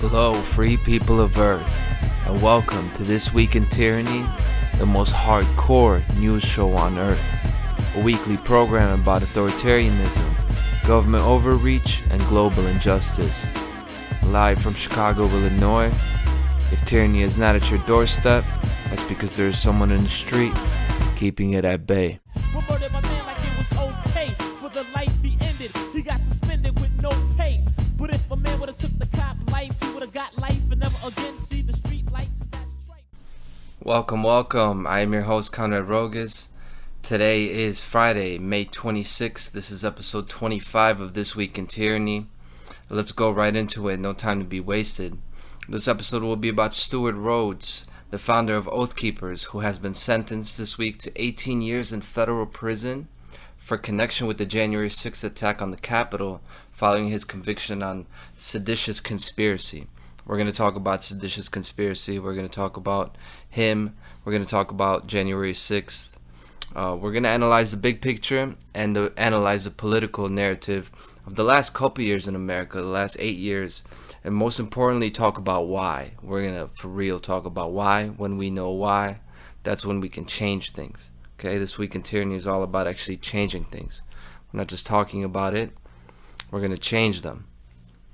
Hello, free people of Earth, and welcome to This Week in Tyranny, the most hardcore news show on Earth. A weekly program about authoritarianism, government overreach, and global injustice. Live from Chicago, Illinois. If tyranny is not at your doorstep, that's because there is someone in the street keeping it at bay. Murdered my man like it was okay. For the life he ended, he got suspended with no pay. But if a man would've took the cop life, he would've got life and never again see the street lights, and that's right. Welcome. I am your host, Conrad Rogas. Today is Friday, May 26th. This is episode 25 of This Week in Tyranny. Let's go right into it. No time to be wasted. This episode will be about Stewart Rhodes, the founder of Oath Keepers, who has been sentenced this week to 18 years in federal prison for connection with the January 6th attack on the Capitol following his conviction on seditious conspiracy. We're going to talk about seditious conspiracy. We're going to talk about him. We're going to talk about January 6th. We're going to analyze the big picture and analyze the political narrative of the last couple years in America, the last 8 years, and most importantly, talk about why. We're going to, for real, talk about why. When we know why, that's when we can change things. Okay, This Week in Tyranny is all about actually changing things. We're not just talking about it. We're going to change them.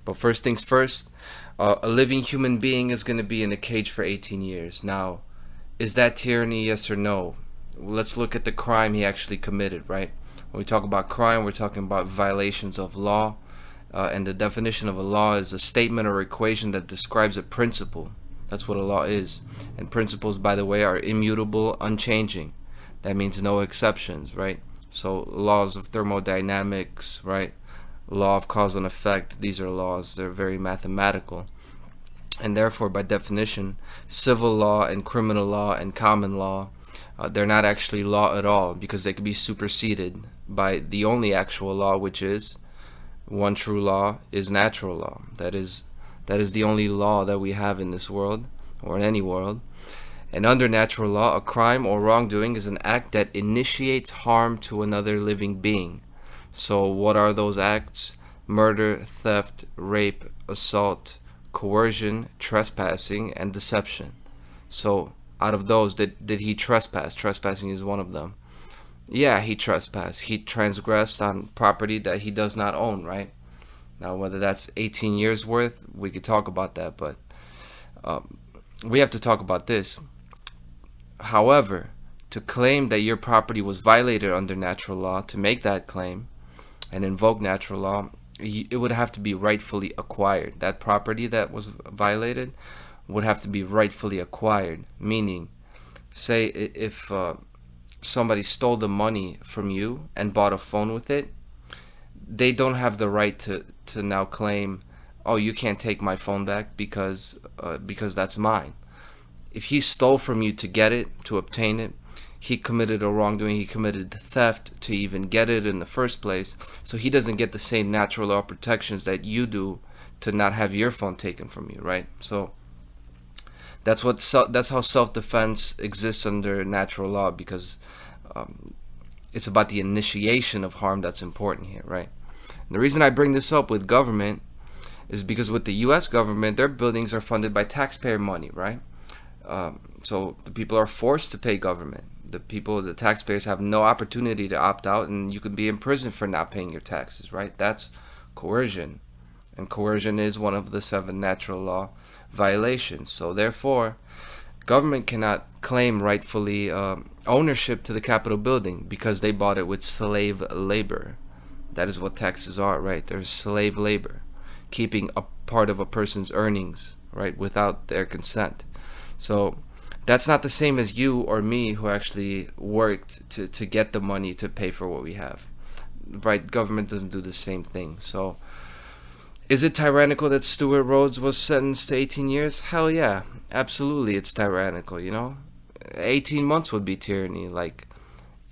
But first things first, a living human being is going to be in a cage for 18 years. Now, is that tyranny, yes or no? Let's look at the crime he actually committed, right? When we talk about crime, we're talking about violations of law. And the definition of a law is a statement or equation that describes a principle. That's what a law is. And principles, by the way, are immutable, unchanging. That means no exceptions, right? So laws of thermodynamics, right? Law of cause and effect, these are laws. They're very mathematical. And therefore, by definition, civil law and criminal law and common law, they're not actually law at all, because they could be superseded by the only actual law, which is one true law is natural law. That is the only law that we have in this world, or in any world. And under natural law, a crime or wrongdoing is an act that initiates harm to another living being. So what are those acts? Murder, theft, rape, assault, coercion, trespassing, and deception. So out of those, did he trespass? Trespassing is one of them. Yeah, he trespassed. He transgressed on property that he does not own, right? Now, whether that's 18 years worth, we could talk about that, but we have to talk about this. However, to claim that your property was violated under natural law, to make that claim and invoke natural law, it would have to be rightfully acquired. That property that was violated would have to be rightfully acquired, meaning, say if somebody stole the money from you and bought a phone with it, they don't have the right to now claim, oh, you can't take my phone back because that's mine. If he stole from you to get it, to obtain it, he committed a wrongdoing. He committed theft to even get it in the first place. So he doesn't get the same natural law protections that you do to not have your phone taken from you, right? So that's how self-defense exists under natural law, because it's about the initiation of harm that's important here, right? And the reason I bring this up with government is because with the U.S. government, their buildings are funded by taxpayer money, right? So the people are forced to pay government. The taxpayers have no opportunity to opt out, and you could be in prison for not paying your taxes, right? That's coercion. And coercion is one of the 7 natural law violations. So therefore, government cannot claim rightfully ownership to the Capitol building because they bought it with slave labor. That is what taxes are, right? They're slave labor, keeping a part of a person's earnings, right, without their consent. So that's not the same as you or me who actually worked to get the money to pay for what we have, right? Government doesn't do the same thing. So is it tyrannical that Stewart Rhodes was sentenced to 18 years? Hell yeah, absolutely it's tyrannical, 18 months would be tyranny, like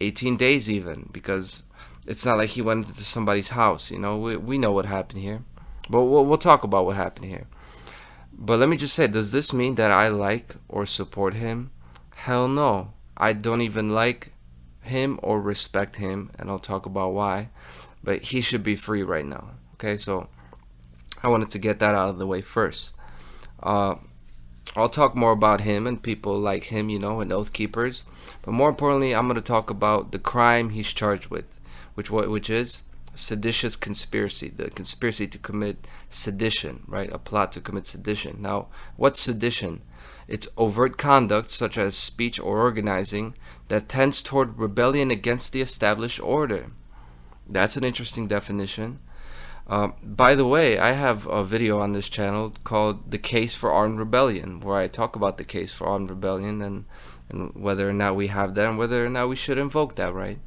18 days even, because it's not like he went into somebody's house, we know what happened here. But we'll talk about what happened here. But let me just say, does this mean that I like or support him? Hell no. I don't even like him or respect him, and I'll talk about why. But he should be free right now. Okay, so I wanted to get that out of the way first. I'll talk more about him and people like him, and Oath Keepers. But more importantly, I'm going to talk about the crime he's charged with, which is seditious conspiracy, the conspiracy to commit sedition, right? A plot to commit sedition. Now, what's sedition? It's overt conduct, such as speech or organizing, that tends toward rebellion against the established order. That's an interesting definition. By the way, I have a video on this channel called The Case for Armed Rebellion, where I talk about the case for armed rebellion and whether or not we have that and whether or not we should invoke that, right?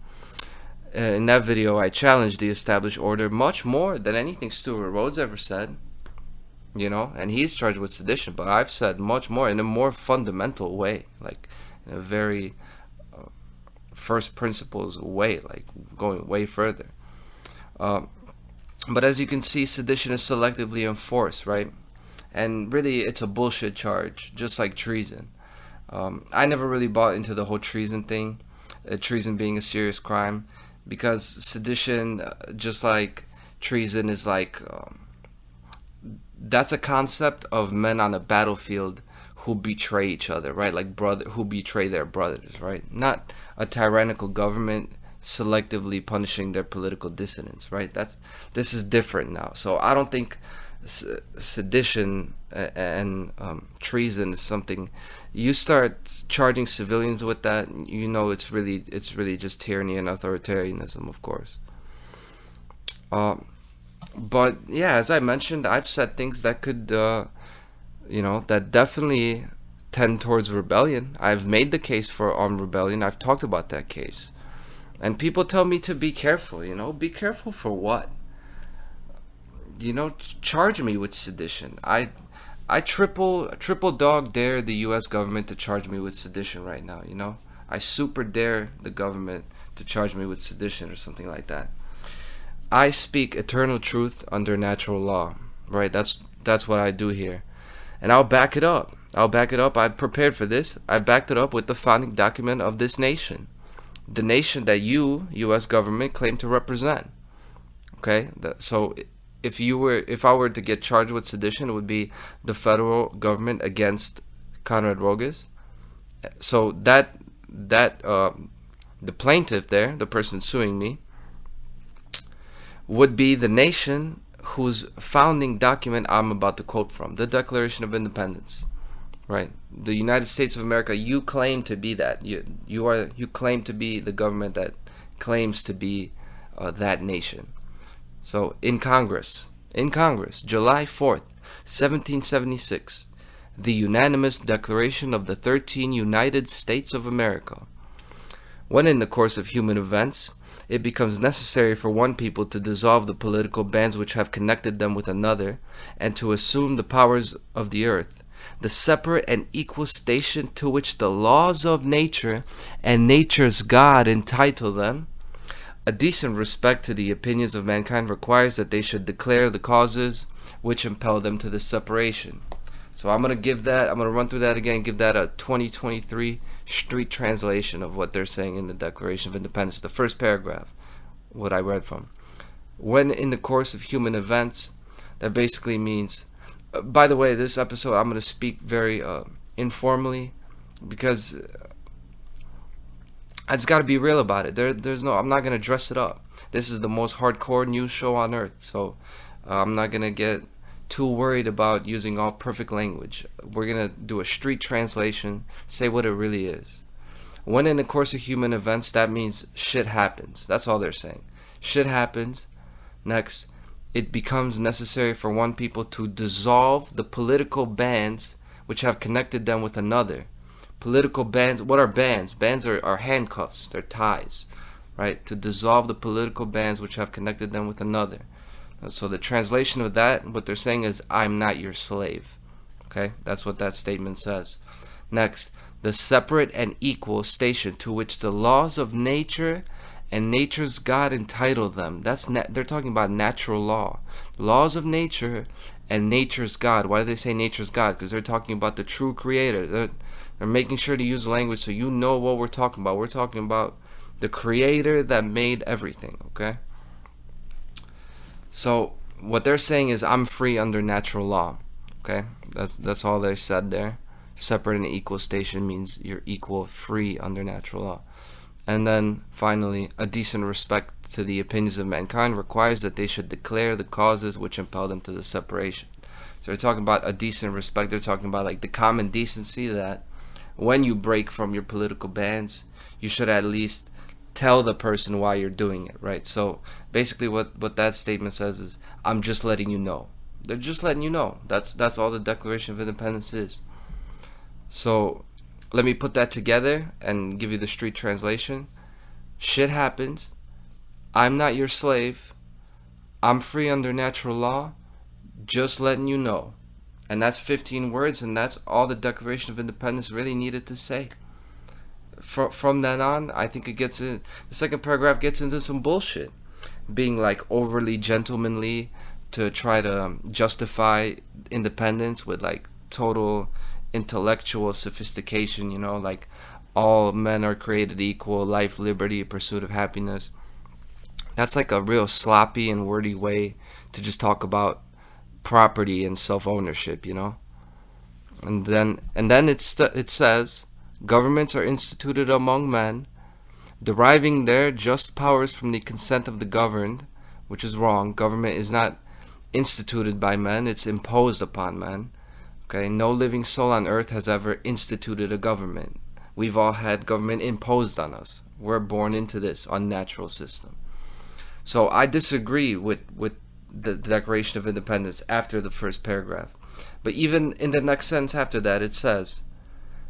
In that video, I challenged the established order much more than anything Stewart Rhodes ever said, and he's charged with sedition, but I've said much more in a more fundamental way, like in a very first principles way, like going way further. But as you can see, sedition is selectively enforced, right? And really, it's a bullshit charge, just like treason. I never really bought into the whole treason thing, treason being a serious crime, because sedition, just like treason, is like that's a concept of men on a battlefield who betray each other, right? Like who betray their brothers, right? Not a tyrannical government selectively punishing their political dissidents, right? This is different now. So I don't think sedition and treason is something you start charging civilians with that. It's really just tyranny and authoritarianism, of course. But yeah, as I mentioned, I've said things that could, that definitely tend towards rebellion. I've made the case for armed rebellion. I've talked about that case. And people tell me to be careful, Be careful for what? Charge me with sedition. I triple dog dare the U.S. government to charge me with sedition right now, I super dare the government to charge me with sedition or something like that. I speak eternal truth under natural law, right? That's what I do here. And I'll back it up. I prepared for this. I backed it up with the founding document of this nation. The nation that you, U.S. government, claim to represent. Okay? So if I were to get charged with sedition, it would be the federal government against Conrad Rogas. So the plaintiff there, the person suing me, would be the nation whose founding document I'm about to quote from, the Declaration of Independence. Right, the United States of America. You claim to be that. You claim to be the government that claims to be that nation. So in Congress, July 4th, 1776, the unanimous Declaration of the 13 United States of America. When in the course of human events, it becomes necessary for one people to dissolve the political bands which have connected them with another, and to assume the powers of the earth, the separate and equal station to which the laws of nature and nature's God entitle them, a decent respect to the opinions of mankind requires that they should declare the causes which impel them to this separation. So I'm going to run through that again, give that a 2023 street translation of what they're saying in the Declaration of Independence. The first paragraph, what I read from. When in the course of human events, that basically means, by the way, this episode I'm going to speak very informally, because I just got to be real about it. I'm not going to dress it up. This is the most hardcore news show on earth, so I'm not going to get too worried about using all perfect language. We're going to do a street translation, say what it really is. When in the course of human events, that means shit happens. That's all they're saying. Shit happens. Next, it becomes necessary for one people to dissolve the political bands which have connected them with another. Political bands, what are bands? Bands are handcuffs, they're ties, right? To dissolve the political bands which have connected them with another. So the translation of that, what they're saying is, I'm not your slave. Okay, that's what that statement says. Next, the separate and equal station to which the laws of nature and nature's God entitle them. They're talking about natural law. Laws of nature and nature's God. Why do they say nature's God? Because they're talking about the true creator. They're making sure to use language so you know what we're talking about. We're talking about the creator that made everything, okay? So what they're saying is, I'm free under natural law. Okay, that's all they said there. Separate and equal station means you're equal, free under natural law. And then finally, a decent respect to the opinions of mankind requires that they should declare the causes which impel them to the separation. So they're talking about a decent respect. They're talking about like the common decency that when you break from your political bands, you should at least tell the person why you're doing it, right? So basically what that statement says is, I'm just letting you know. They're just letting you know. That's all the Declaration of Independence is. So let me put that together and give you the street translation. Shit happens. I'm not your slave. I'm free under natural law. Just letting you know. And that's 15 words, and that's all the Declaration of Independence really needed to say. From then on, I think the second paragraph gets into some bullshit. Being like overly gentlemanly to try to justify independence with like total intellectual sophistication, like all men are created equal, life, liberty, pursuit of happiness. That's like a real sloppy and wordy way to just talk about property and self-ownership, And then it says, governments are instituted among men, deriving their just powers from the consent of the governed, which is wrong. Government is not instituted by men, it's imposed upon men. Okay, no living soul on earth has ever instituted a government. We've all had government imposed on us. We're born into this unnatural system. So I disagree with the Declaration of Independence after the first paragraph. But even in the next sentence after that, it says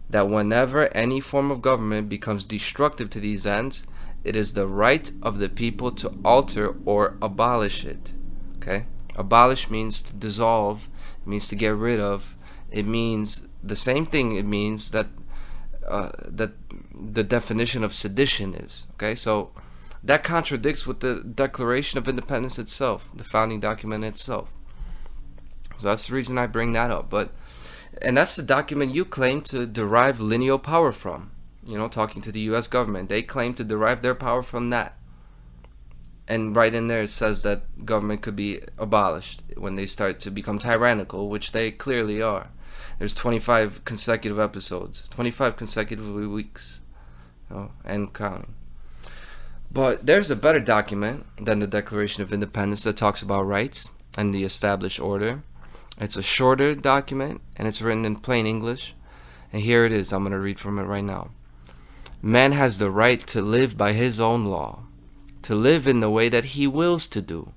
that whenever any form of government becomes destructive to these ends, it is the right of the people to alter or abolish it. Okay? Abolish means to dissolve, it means to get rid of. It means the same thing it means that the definition of sedition is. Okay? So that contradicts with the Declaration of Independence itself, the founding document itself. So that's the reason I bring that up. And that's the document you claim to derive lineal power from. Talking to the U.S. government, they claim to derive their power from that. And right in there it says that government could be abolished when they start to become tyrannical, which they clearly are. There's 25 consecutive episodes, 25 consecutive weeks, and counting. But there's a better document than the Declaration of Independence that talks about rights and the established order. It's a shorter document, and it's written in plain English. And here it is. I'm going to read from it right now. Man has the right to live by his own law, to live in the way that he wills to do,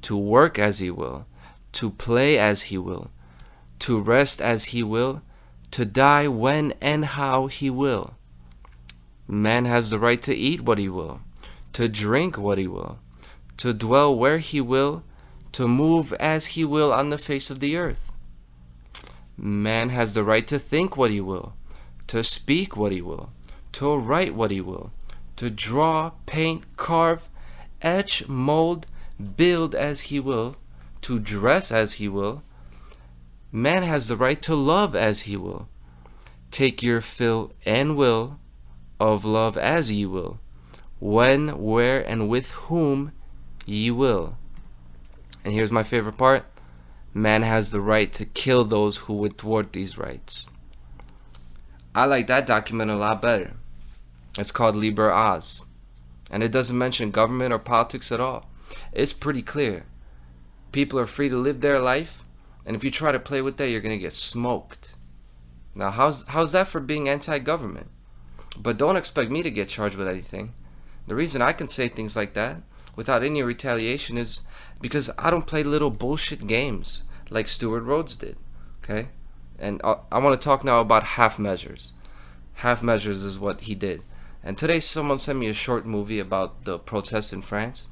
to work as he will, to play as he will, to rest as he will, to die when and how he will. Man has the right to eat what he will, to drink what he will, to dwell where he will, to move as he will on the face of the earth. Man has the right to think what he will, to speak what he will, to write what he will, to draw, paint, carve, etch, mold, build as he will, to dress as he will. Man has the right to love as he will. Take your fill and will of love as ye will, when, where, and with whom ye will. And here's my favorite part. Man has the right to kill those who would thwart these rights. I like that document a lot better. It's called Liber Az. And it doesn't mention government or politics at all. It's pretty clear. People are free to live their life, and if you try to play with that, you're going to get smoked. Now, how's that for being anti-government? But don't expect me to get charged with anything. The reason I can say things like that without any retaliation is because I don't play little bullshit games like Stewart Rhodes did. Okay? And I want to talk now about half measures. Half measures is what he did. And today someone sent me a short movie about the protests in France.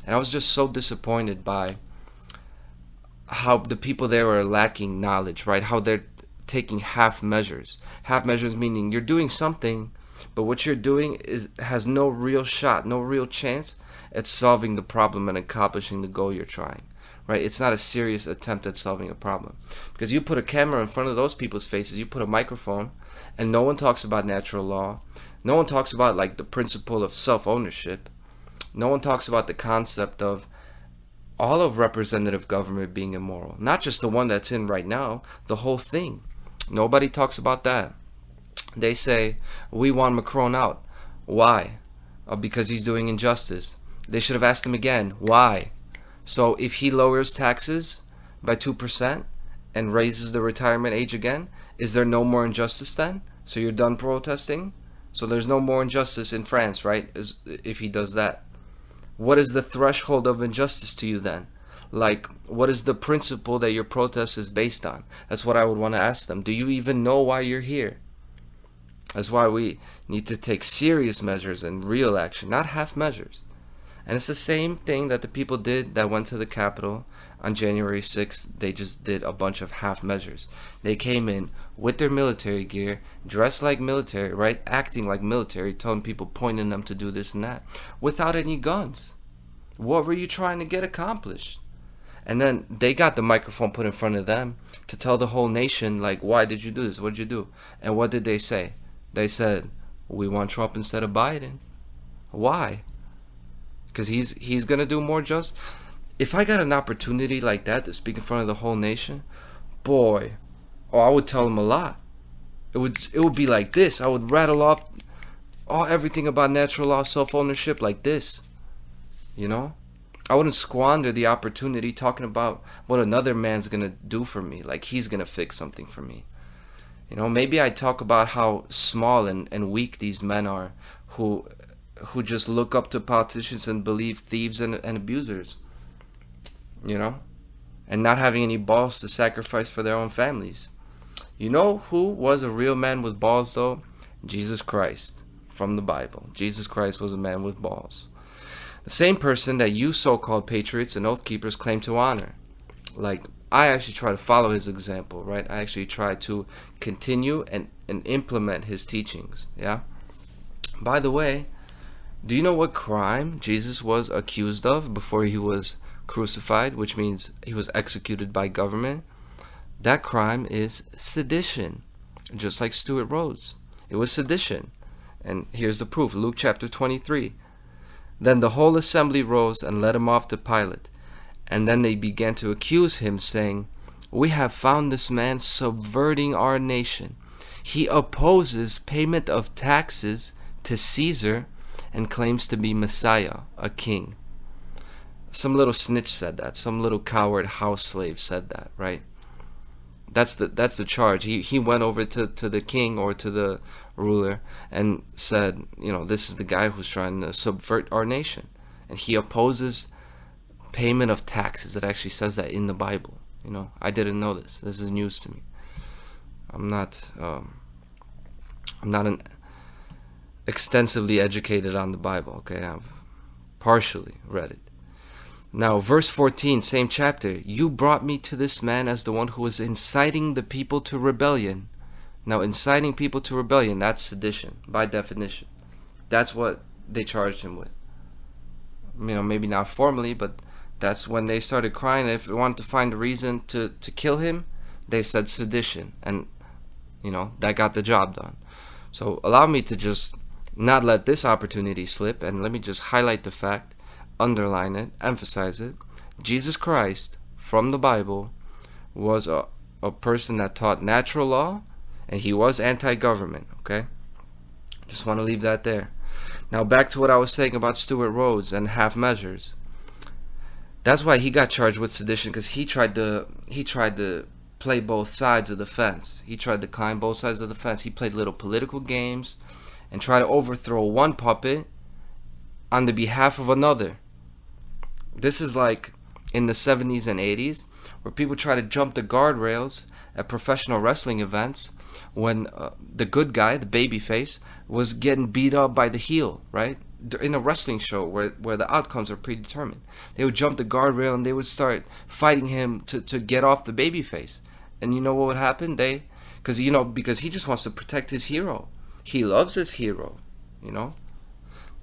And I was just so disappointed by how the people there are lacking knowledge, right? How they're taking half measures. Half measures meaning you're doing something, but what you're doing has no real shot, no real chance at solving the problem and accomplishing the goal you're trying, right? It's not a serious attempt at solving a problem. Because you put a camera in front of those people's faces, you put a microphone, and no one talks about natural law. No one talks about like the principle of self-ownership. No one talks about the concept of all of representative government being immoral, not just the one that's in right now, the whole thing. Nobody talks about that. They say, we want Macron out. Why? Because he's doing injustice. They should have asked him again, why? So if he lowers taxes by 2% and raises the retirement age again, is there no more injustice then? So you're done protesting? So there's no more injustice in France, right? If he does that. What is the threshold of injustice to you then? Like, what is the principle that your protest is based on? That's what I would want to ask them. Do you even know why you're here? That's why we need to take serious measures and real action, not half measures. And it's the same thing that the people did that went to the Capitol on January 6th. They just did a bunch of half measures. They came in with their military gear, dressed like military, right? Acting like military, telling people, pointing them to do this and that, without any guns. What were you trying to get accomplished? And then they got the microphone put in front of them to tell the whole nation, like, why did you do this? What did you do? And what did they say? They said, we want Trump instead of Biden. Why? Because he's going to do more just. If I got an opportunity like that to speak in front of the whole nation, boy, I would tell them a lot. It would be like this. I would rattle off everything about natural law, self-ownership like this. You know? I wouldn't squander the opportunity talking about what another man's going to do for me. Like he's going to fix something for me. You know, maybe I talk about how small and weak these men are who just look up to politicians and believe thieves and abusers. You know? And not having any balls to sacrifice for their own families. You know who was a real man with balls though? Jesus Christ from the Bible. Jesus Christ was a man with balls. The same person that you so-called patriots and oath keepers claim to honor. Like, I actually try to follow his example, right? I actually try to continue and implement his teachings, yeah? By the way, do you know what crime Jesus was accused of before he was crucified, which means he was executed by government? That crime is sedition, just like Stuart Rhodes. It was sedition. And here's the proof, Luke chapter 23. Then the whole assembly rose and led him off to Pilate. And then they began to accuse him, saying, we have found this man subverting our nation. He opposes payment of taxes to Caesar and claims to be Messiah, a king. Some little snitch said that. Some little coward house slave said that, right? That's the charge. He went over to the king or to the ruler and said, you know, this is the guy who's trying to subvert our nation. And he opposes payment of taxes. It actually says that in the Bible. You know, I didn't know this. This is news to me. I'm not extensively educated on the Bible, okay? I've partially read it. Now, verse 14, same chapter. You brought me to this man as the one who was inciting the people to rebellion. Now, inciting people to rebellion, that's sedition, by definition. That's what they charged him with. You know, maybe not formally, but that's when they started crying. If they wanted to find a reason to kill him, they said sedition. And, you know, that got the job done. So allow me to just not let this opportunity slip, and let me just highlight the fact, underline it, emphasize it. Jesus Christ, from the Bible, was a person that taught natural law, and he was anti-government, okay? Just want to leave that there. Now back to what I was saying about Stuart Rhodes and half measures. That's why he got charged with sedition, because he tried to play both sides of the fence. He tried to climb both sides of the fence. He played little political games and tried to overthrow one puppet on the behalf of another. This is like in the 70s and 80s, where people try to jump the guardrails at professional wrestling events when the good guy, the babyface, was getting beat up by the heel, right? In a wrestling show where the outcomes are predetermined. They would jump the guardrail and they would start fighting him to get off the babyface. And you know what would happen? Because he just wants to protect his hero. He loves his hero, you know?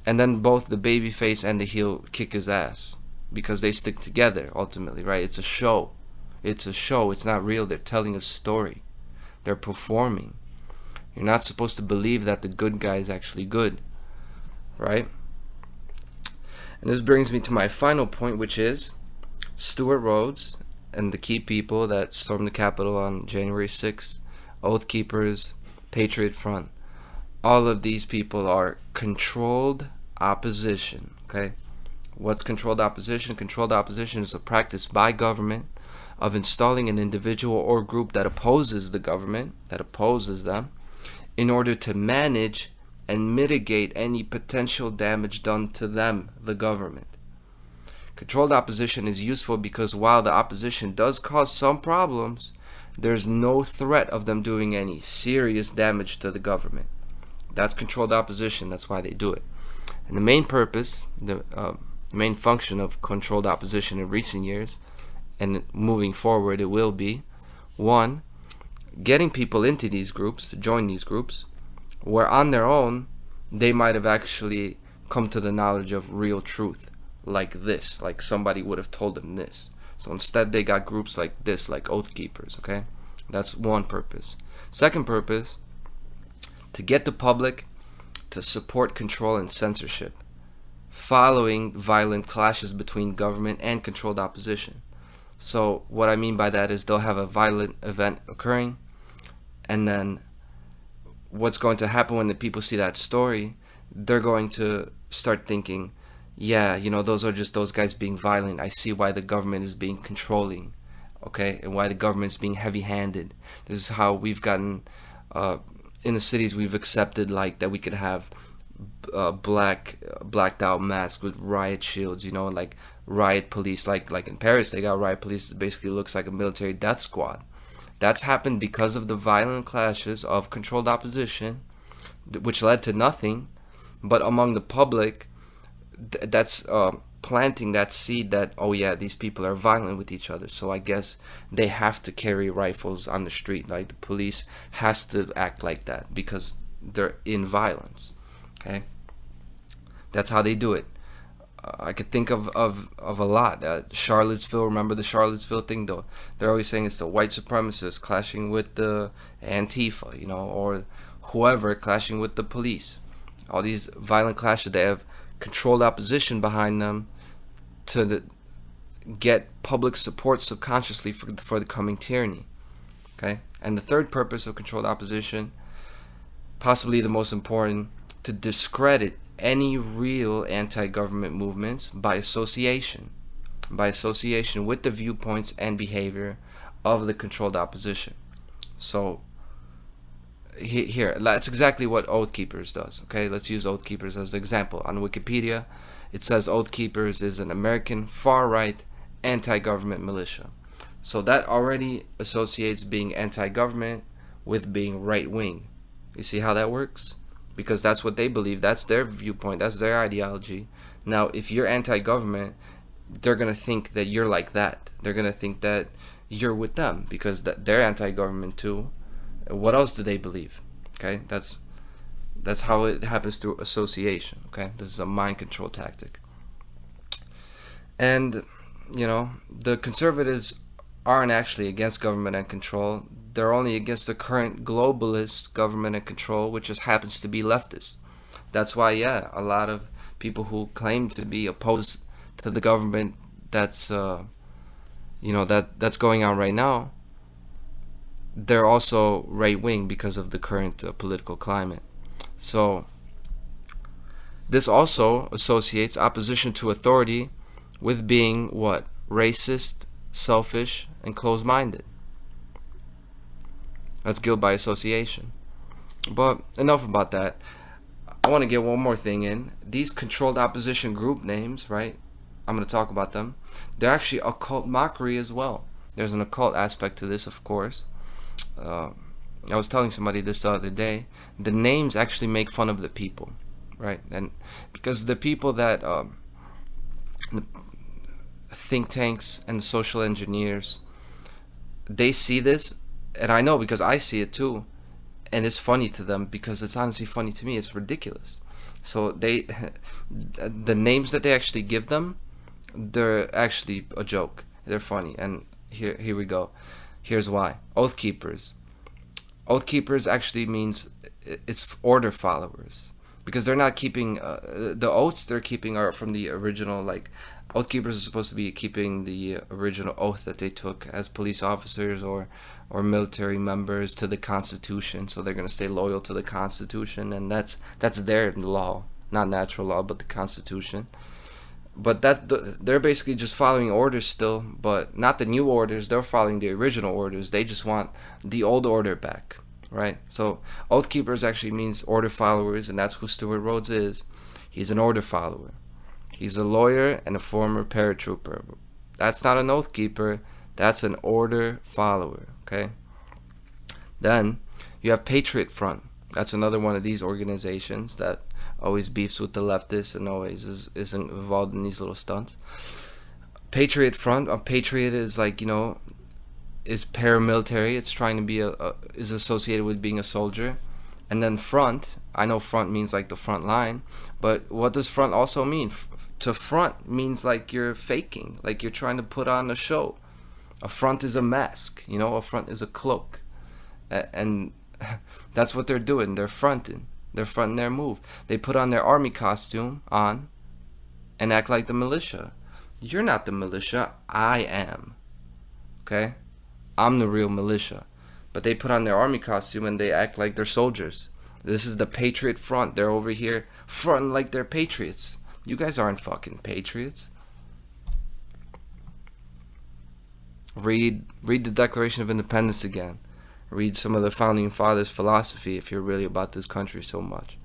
And then both the babyface and the heel kick his ass because they stick together ultimately, right? It's a show. It's a show. It's not real. They're telling a story. They're performing. You're not supposed to believe that the good guy is actually good, right? And this brings me to my final point, which is Stuart Rhodes and the key people that stormed the Capitol on January 6th, Oath Keepers, Patriot Front, all of these people are controlled opposition, okay? What's controlled opposition? Controlled opposition is a practice by government of installing an individual or group that opposes the government, that opposes them, in order to manage and mitigate any potential damage done to them, the government. Controlled opposition is useful because while the opposition does cause some problems, there's no threat of them doing any serious damage to the government. That's controlled opposition. That's why they do it. And the main purpose, the main function of controlled opposition in recent years, and moving forward it will be, one, getting people into these groups, to join these groups, where on their own they might have actually come to the knowledge of real truth, like this, like somebody would have told them this. So instead they got groups like this, like Oath Keepers, okay? That's one purpose. Second purpose, to get the public to support control and censorship following violent clashes between government and controlled opposition. So what I mean by that is they'll have a violent event occurring, and then what's going to happen when the people see that story, they're going to start thinking, yeah, you know, those are just those guys being violent. I see why the government is being controlling, okay, and why the government's being heavy-handed. This is how we've gotten, in the cities we've accepted, like, that we could have blacked out masks with riot shields, you know, like riot police, like in Paris they got riot police that basically looks like a military death squad. That's happened because of the violent clashes of controlled opposition, which led to nothing, but among the public, that's planting that seed that, oh yeah, these people are violent with each other, so I guess they have to carry rifles on the street, like the police has to act like that because they're in violence, okay? That's how they do it. I could think of a lot. Charlottesville, remember the Charlottesville thing though? They're always saying it's the white supremacists clashing with the Antifa, you know, or whoever clashing with the police. All these violent clashes, they have controlled opposition behind them to get public support subconsciously for the coming tyranny, okay? And the third purpose of controlled opposition, possibly the most important, to discredit any real anti-government movements by association with the viewpoints and behavior of the controlled opposition. So here, that's exactly what Oath Keepers does, okay? Let's use Oath Keepers as an example. On Wikipedia, it says Oath Keepers is an American far-right anti-government militia. So that already associates being anti-government with being right-wing. You see how that works? Because that's what they believe, that's their viewpoint, that's their ideology. Now, if you're anti-government, they're going to think that you're like that. They're going to think that you're with them because they're anti-government too. What else do they believe? Okay, that's how it happens through association, okay? This is a mind control tactic. And, you know, the conservatives aren't actually against government and control. They're only against the current globalist government and control, which just happens to be leftist. That's why, yeah, a lot of people who claim to be opposed to the government that's, that's going on right now, they're also right-wing because of the current political climate. So this also associates opposition to authority with being what? Racist, selfish, and closed-minded. That's guilt by association. But enough about that. I want to get one more thing in. These controlled opposition group names, right? I'm going to talk about them. They're actually occult mockery as well. There's an occult aspect to this, of course. I was telling somebody this the other day. The names actually make fun of the people, right? And because the people that the think tanks and social engineers, they see this, and I know because I see it too, and it's funny to them because it's honestly funny to me. It's ridiculous. So the names that they actually give them, they're actually a joke. They're funny, and here we go. Here's why. Oath Keepers. Oath Keepers actually means it's order followers. because they're not keeping the oaths they're keeping are from the original. Like, oath keepers are supposed to be keeping the original oath that they took as police officers or military members to the Constitution. So they're going to stay loyal to the Constitution, and that's their law, not natural law, but the Constitution. But they're basically just following orders still, but not the new orders. They're following the original orders. They just want the old order back, right? So oath keepers actually means order followers, and that's who Stewart Rhodes is. He's an order follower. He's a lawyer and a former paratrooper. That's not an oath keeper. That's an order follower, okay? Then you have Patriot Front. That's another one of these organizations that always beefs with the leftists and always isn't involved in these little stunts. Patriot Front, a patriot is like, is paramilitary. It's trying to be is associated with being a soldier. And then front, I know front means like the front line, but what does front also mean? To front means like you're faking, like you're trying to put on a show. A front is a mask, a front is a cloak. And that's what they're doing. They're fronting their move. They put on their army costume on and act like the militia. You're not the militia, I am. Okay? I'm the real militia. But they put on their army costume and they act like they're soldiers. This is the Patriot Front. They're over here fronting like they're patriots. You guys aren't fucking patriots. Read the Declaration of Independence again. Read some of the Founding Fathers' philosophy if you're really about this country so much.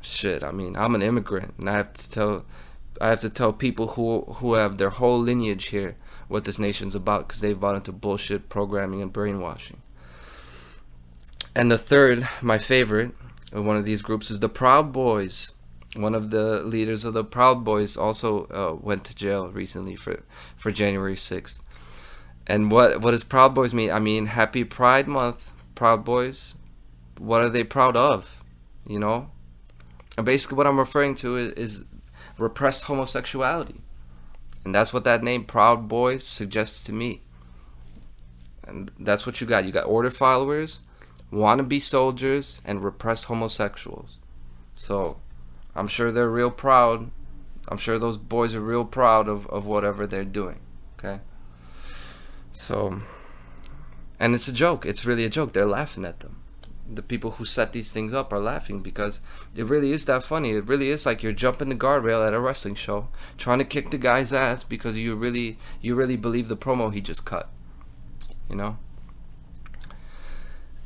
Shit, I mean, I'm an immigrant, and I have to tell people who have their whole lineage here what this nation's about, because they've bought into bullshit programming and brainwashing. And the third, my favorite, of one of these groups is the Proud Boys. One of the leaders of the Proud Boys also went to jail recently for January 6th. And what does Proud Boys mean? I mean, happy Pride Month, Proud Boys. What are they proud of? And basically what I'm referring to is repressed homosexuality. And that's what that name, Proud Boys, suggests to me. And that's what you got. You got order followers, wannabe soldiers, and repressed homosexuals. So I'm sure they're real proud. I'm sure those boys are real proud of whatever they're doing. Okay? So, and it's a joke. It's really a joke. They're laughing at them. The people who set these things up are laughing because it really is that funny. It really is like you're jumping the guardrail at a wrestling show, trying to kick the guy's ass because you really believe the promo he just cut.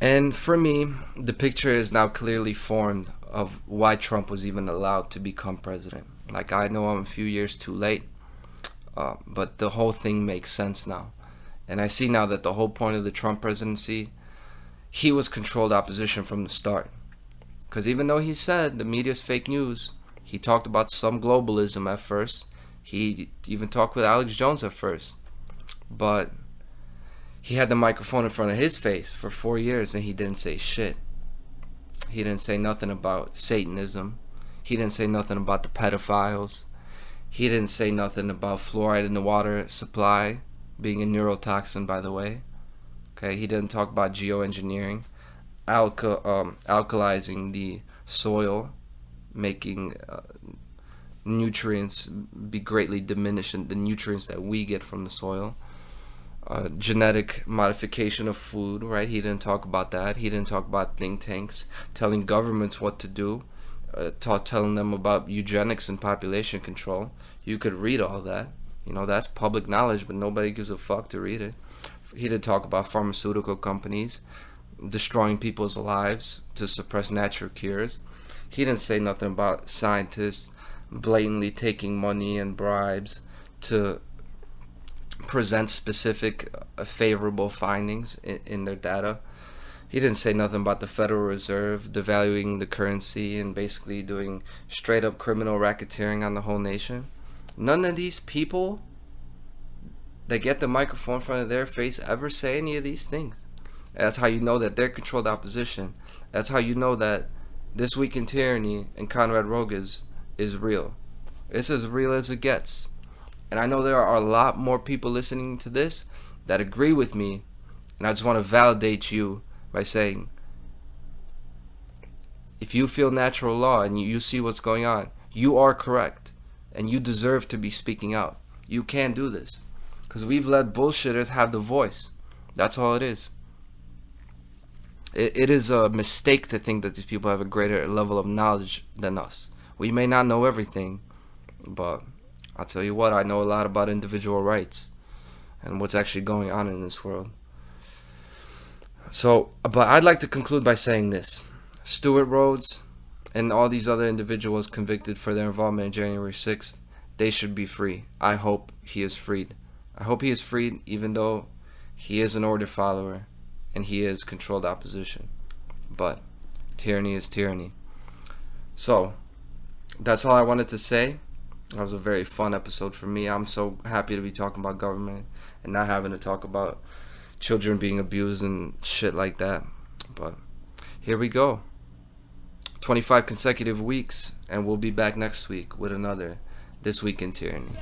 And for me, the picture is now clearly formed of why Trump was even allowed to become president. Like, I know I'm a few years too late, but the whole thing makes sense now. And I see now that the whole point of the Trump presidency, he was controlled opposition from the start. Because even though he said the media's fake news, he talked about some globalism at first. He even talked with Alex Jones at first. But he had the microphone in front of his face for 4 years and he didn't say shit. He didn't say nothing about Satanism. He didn't say nothing about the pedophiles. He didn't say nothing about fluoride in the water supply being a neurotoxin, by the way. Okay, he didn't talk about geoengineering, alkalizing the soil, making nutrients be greatly diminished, the nutrients that we get from the soil. Genetic modification of food, right? He didn't talk about that. He didn't talk about think tanks telling governments what to do, telling them about eugenics and population control. You could read all that. That's public knowledge, but nobody gives a fuck to read it. He did talk about pharmaceutical companies destroying people's lives to suppress natural cures. He didn't say nothing about scientists blatantly taking money and bribes to present specific favorable findings in their data. He didn't say nothing about the Federal Reserve devaluing the currency and basically doing straight up criminal racketeering on the whole nation. None of these people that get the microphone in front of their face ever say any of these things. That's how you know that they're controlled opposition. That's how you know that This Week in Tyranny and Conrad Rogas is real. It's as real as it gets. And I know there are a lot more people listening to this that agree with me. And I just want to validate you by saying If you feel natural law and you see what's going on, you are correct. And you deserve to be speaking out. You can do this. Because we've let bullshitters have the voice. That's all it is. It is a mistake to think that these people have a greater level of knowledge than us. We may not know everything, but I'll tell you what, I know a lot about individual rights and what's actually going on in this world. So, but I'd like to conclude by saying this. Stewart Rhodes and all these other individuals convicted for their involvement in January 6th, they should be free. I hope he is freed. I hope he is freed, even though he is an order follower and he is controlled opposition. But tyranny is tyranny. So, that's all I wanted to say. That was a very fun episode for me. I'm so happy to be talking about government and not having to talk about children being abused and shit like that. But here we go. 25 consecutive weeks, and we'll be back next week with another This Week in Tyranny.